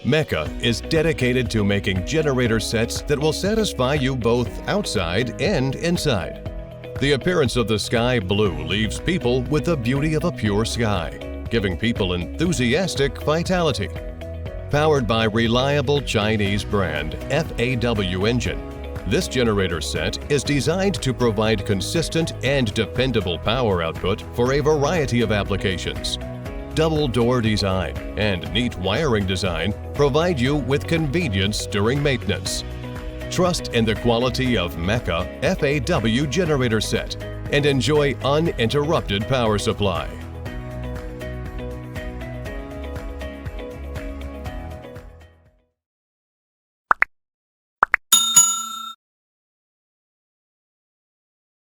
MECCA is dedicated to making generator sets that will satisfy you both outside and inside. The appearance of the sky blue leaves people with the beauty of a pure sky, giving people enthusiastic vitality. Powered by reliable Chinese brand FAW engine, this generator set is designed to provide consistent and dependable power output for a variety of applications. Double door design and neat wiring design provide you with convenience during maintenance. Trust in the quality of MECCA FAW generator set and enjoy uninterrupted power supply.